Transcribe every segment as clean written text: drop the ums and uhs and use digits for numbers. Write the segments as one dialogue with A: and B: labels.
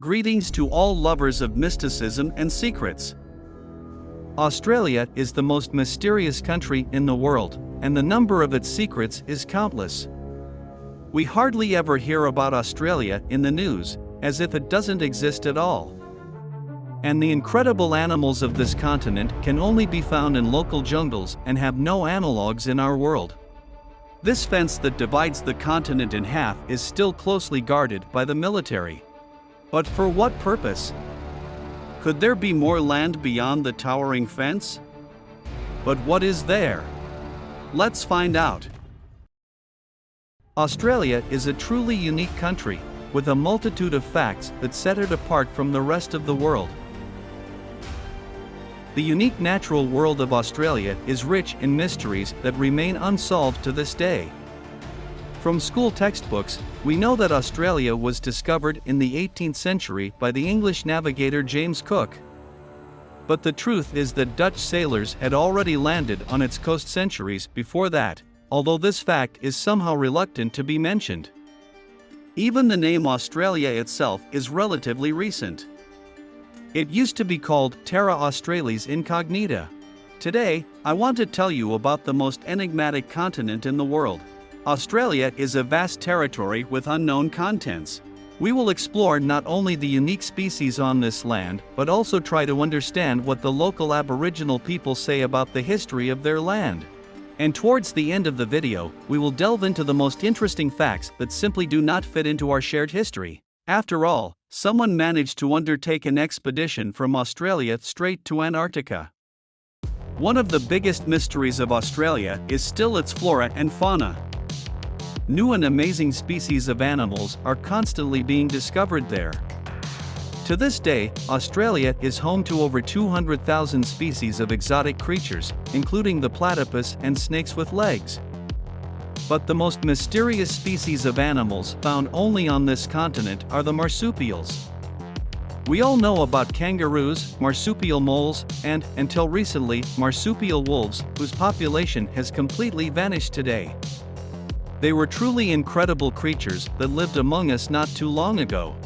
A: Greetings to all lovers of mysticism and secrets. Australia is the most mysterious country in the world, and the number of its secrets is countless. We hardly ever hear about Australia in the news, as if it doesn't exist at all. And the incredible animals of this continent can only be found in local jungles and have no analogues in our world. This fence that divides the continent in half is still closely guarded by the military. But for what purpose? Could there be more land beyond the towering fence? But what is there? Let's find out. Australia is a truly unique country, with a multitude of facts that set it apart from the rest of the world. The unique natural world of Australia is rich in mysteries that remain unsolved to this day. From school textbooks, we know that Australia was discovered in the 18th century by the English navigator James Cook. But the truth is that Dutch sailors had already landed on its coast centuries before that, although this fact is somehow reluctant to be mentioned. Even the name Australia itself is relatively recent. It used to be called Terra Australis Incognita. Today, I want to tell you about the most enigmatic continent in the world. Australia is a vast territory with unknown contents. We will explore not only the unique species on this land, but also try to understand what the local Aboriginal people say about the history of their land. And towards the end of the video, we will delve into the most interesting facts that simply do not fit into our shared history. After all, someone managed to undertake an expedition from Australia straight to Antarctica. One of the biggest mysteries of Australia is still its flora and fauna. New and amazing species of animals are constantly being discovered there. To this day, Australia is home to over 200,000 species of exotic creatures, including the platypus and snakes with legs. But the most mysterious species of animals found only on this continent are the marsupials. We all know about kangaroos, marsupial moles, and, until recently, marsupial wolves, whose population has completely vanished today. They were truly incredible creatures that lived among us not too long ago.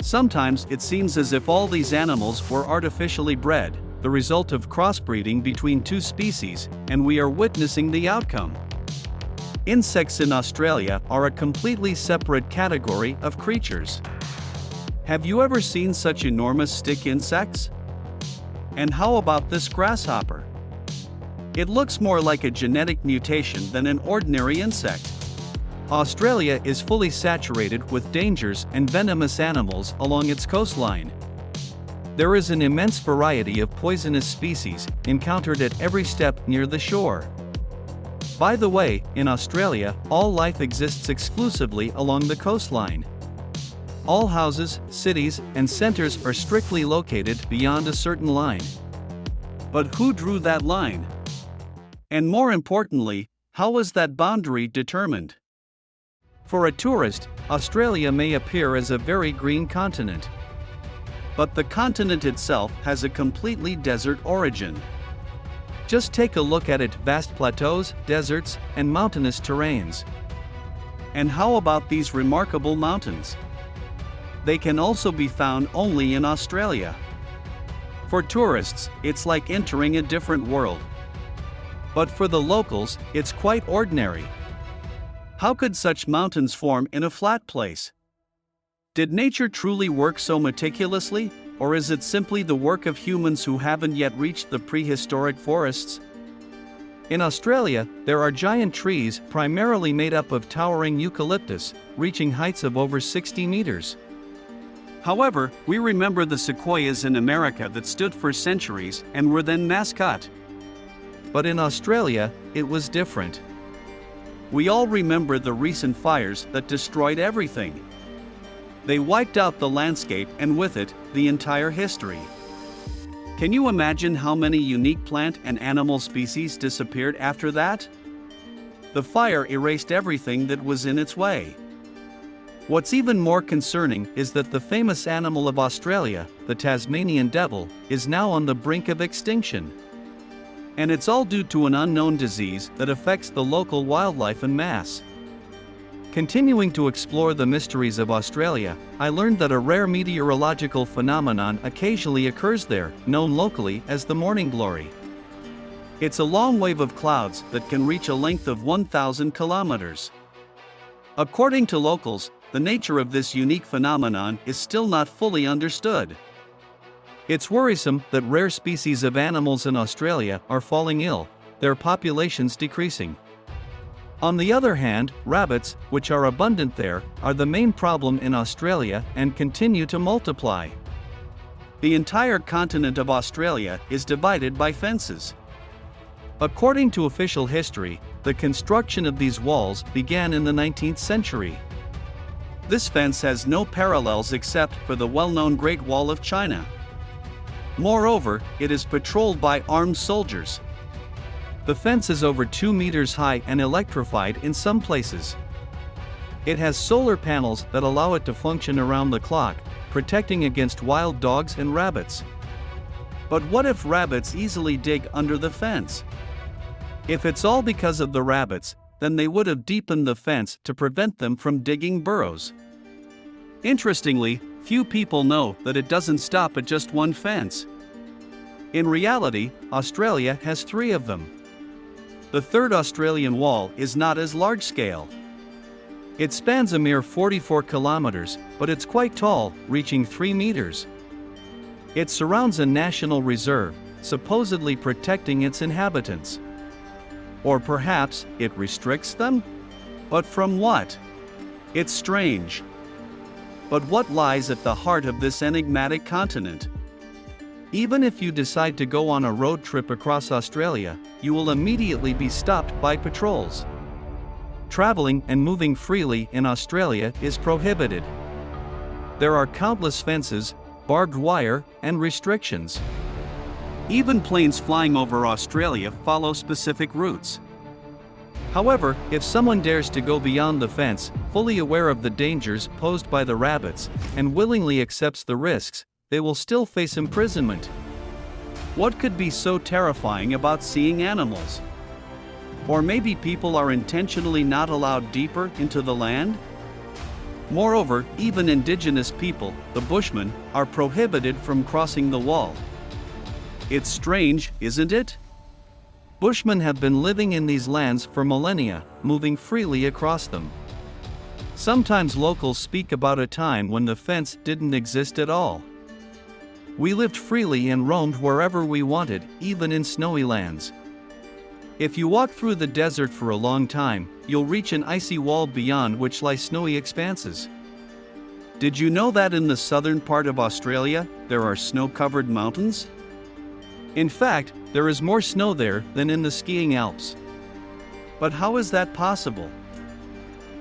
A: Sometimes it seems as if all these animals were artificially bred, the result of crossbreeding between two species, and we are witnessing the outcome. Insects in Australia are a completely separate category of creatures. Have you ever seen such enormous stick insects? And how about this grasshopper? It looks more like a genetic mutation than an ordinary insect. Australia is fully saturated with dangerous and venomous animals along its coastline. There is an immense variety of poisonous species encountered at every step near the shore. By the way, in Australia, all life exists exclusively along the coastline. All houses, cities, and centers are strictly located beyond a certain line. But who drew that line? And more importantly, how was that boundary determined? For a tourist, Australia may appear as a very green continent. But the continent itself has a completely desert origin. Just take a look at its vast plateaus, deserts, and mountainous terrains. And how about these remarkable mountains? They can also be found only in Australia. For tourists, it's like entering a different world. But for the locals, it's quite ordinary. How could such mountains form in a flat place? Did nature truly work so meticulously, or is it simply the work of humans who haven't yet reached the prehistoric forests? In Australia, there are giant trees primarily made up of towering eucalyptus, reaching heights of over 60 meters. However, we remember the sequoias in America that stood for centuries and were then mass cut. But in Australia, it was different. We all remember the recent fires that destroyed everything. They wiped out the landscape and with it, the entire history. Can you imagine how many unique plant and animal species disappeared after that? The fire erased everything that was in its way. What's even more concerning is that the famous animal of Australia, the Tasmanian devil, is now on the brink of extinction. And it's all due to an unknown disease that affects the local wildlife en masse. Continuing to explore the mysteries of Australia, I learned that a rare meteorological phenomenon occasionally occurs there, known locally as the morning glory. It's a long wave of clouds that can reach a length of 1,000 kilometers. According to locals, the nature of this unique phenomenon is still not fully understood. It's worrisome that rare species of animals in Australia are falling ill, their populations decreasing. On the other hand, rabbits, which are abundant there, are the main problem in Australia and continue to multiply. The entire continent of Australia is divided by fences. According to official history, the construction of these walls began in the 19th century. This fence has no parallels except for the well-known Great Wall of China. Moreover, it is patrolled by armed soldiers. The fence is over 2 meters high and electrified in some places. It has solar panels that allow it to function around the clock, protecting against wild dogs and rabbits. But what if rabbits easily dig under the fence? If it's all because of the rabbits, then they would have deepened the fence to prevent them from digging burrows. Interestingly, few people know that it doesn't stop at just one fence. In reality, Australia has 3 of them. The third Australian wall is not as large-scale. It spans a mere 44 kilometers, but it's quite tall, reaching 3 meters. It surrounds a national reserve, supposedly protecting its inhabitants. Or perhaps it restricts them? But from what? It's strange. But what lies at the heart of this enigmatic continent? Even if you decide to go on a road trip across Australia, you will immediately be stopped by patrols. Traveling and moving freely in Australia is prohibited. There are countless fences, barbed wire, and restrictions. Even planes flying over Australia follow specific routes. However, if someone dares to go beyond the fence, fully aware of the dangers posed by the rabbits, and willingly accepts the risks, they will still face imprisonment. What could be so terrifying about seeing animals? Or maybe people are intentionally not allowed deeper into the land? Moreover, even indigenous people, the Bushmen, are prohibited from crossing the wall. It's strange, isn't it? Bushmen have been living in these lands for millennia, moving freely across them. Sometimes locals speak about a time when the fence didn't exist at all. We lived freely and roamed wherever we wanted, even in snowy lands. If you walk through the desert for a long time, you'll reach an icy wall beyond which lie snowy expanses. Did you know that in the southern part of Australia, there are snow-covered mountains? In fact, there is more snow there than in the skiing Alps. But how is that possible?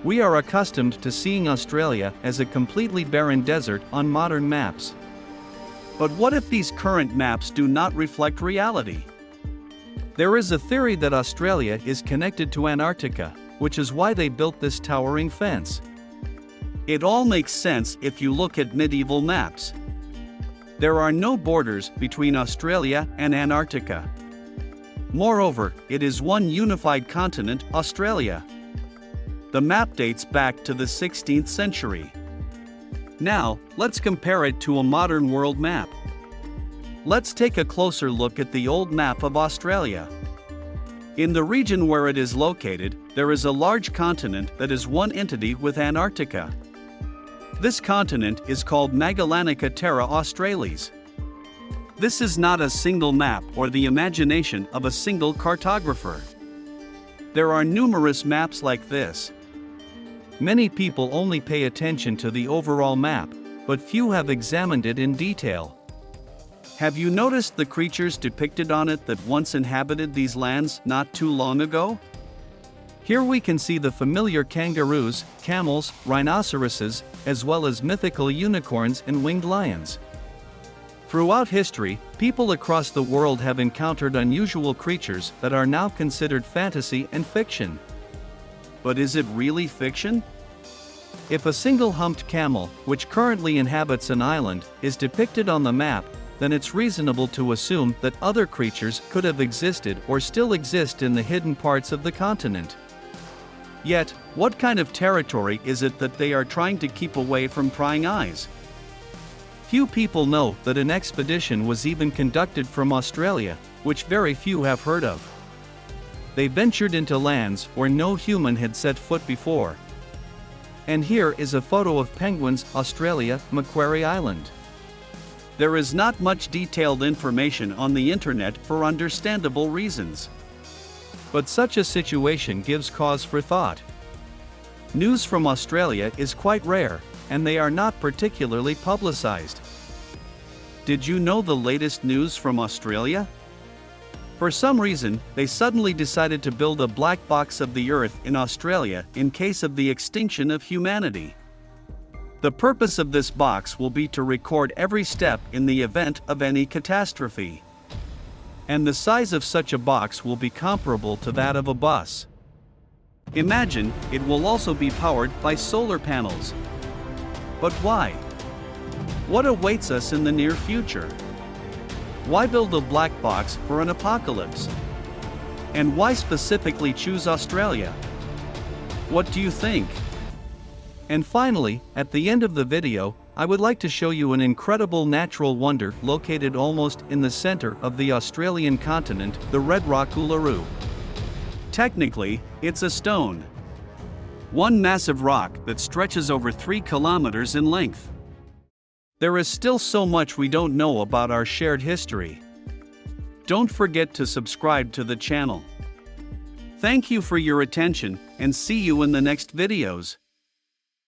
A: We are accustomed to seeing Australia as a completely barren desert on modern maps. But what if these current maps do not reflect reality? There is a theory that Australia is connected to Antarctica, which is why they built this towering fence. It all makes sense if you look at medieval maps. There are no borders between Australia and Antarctica. Moreover, it is one unified continent, Australia. The map dates back to the 16th century. Now, let's compare it to a modern world map. Let's take a closer look at the old map of Australia. In the region where it is located, there is a large continent that is one entity with Antarctica. This continent is called Magellanica Terra Australis. This is not a single map or the imagination of a single cartographer. There are numerous maps like this. Many people only pay attention to the overall map, but few have examined it in detail. Have you noticed the creatures depicted on it that once inhabited these lands not too long ago? Here we can see the familiar kangaroos, camels, rhinoceroses, as well as mythical unicorns and winged lions. Throughout history, people across the world have encountered unusual creatures that are now considered fantasy and fiction. But is it really fiction? If a single humped camel, which currently inhabits an island, is depicted on the map, then it's reasonable to assume that other creatures could have existed or still exist in the hidden parts of the continent. Yet, what kind of territory is it that they are trying to keep away from prying eyes? Few people know that an expedition was even conducted from Australia, which very few have heard of. They ventured into lands where no human had set foot before. And here is a photo of penguins, Australia, Macquarie Island. There is not much detailed information on the internet for understandable reasons. But such a situation gives cause for thought. News from Australia is quite rare, and they are not particularly publicized. Did you know the latest news from Australia? For some reason, they suddenly decided to build a black box of the Earth in Australia in case of the extinction of humanity. The purpose of this box will be to record every step in the event of any catastrophe. And the size of such a box will be comparable to that of a bus. Imagine, it will also be powered by solar panels. But why? What awaits us in the near future? Why build a black box for an apocalypse? And why specifically choose Australia? What do you think? And finally, at the end of the video, I would like to show you an incredible natural wonder located almost in the center of the Australian continent, the Red Rock Uluru. Technically, it's a stone. One massive rock that stretches over 3 kilometers in length. There is still so much we don't know about our shared history. Don't forget to subscribe to the channel. Thank you for your attention, and see you in the next videos.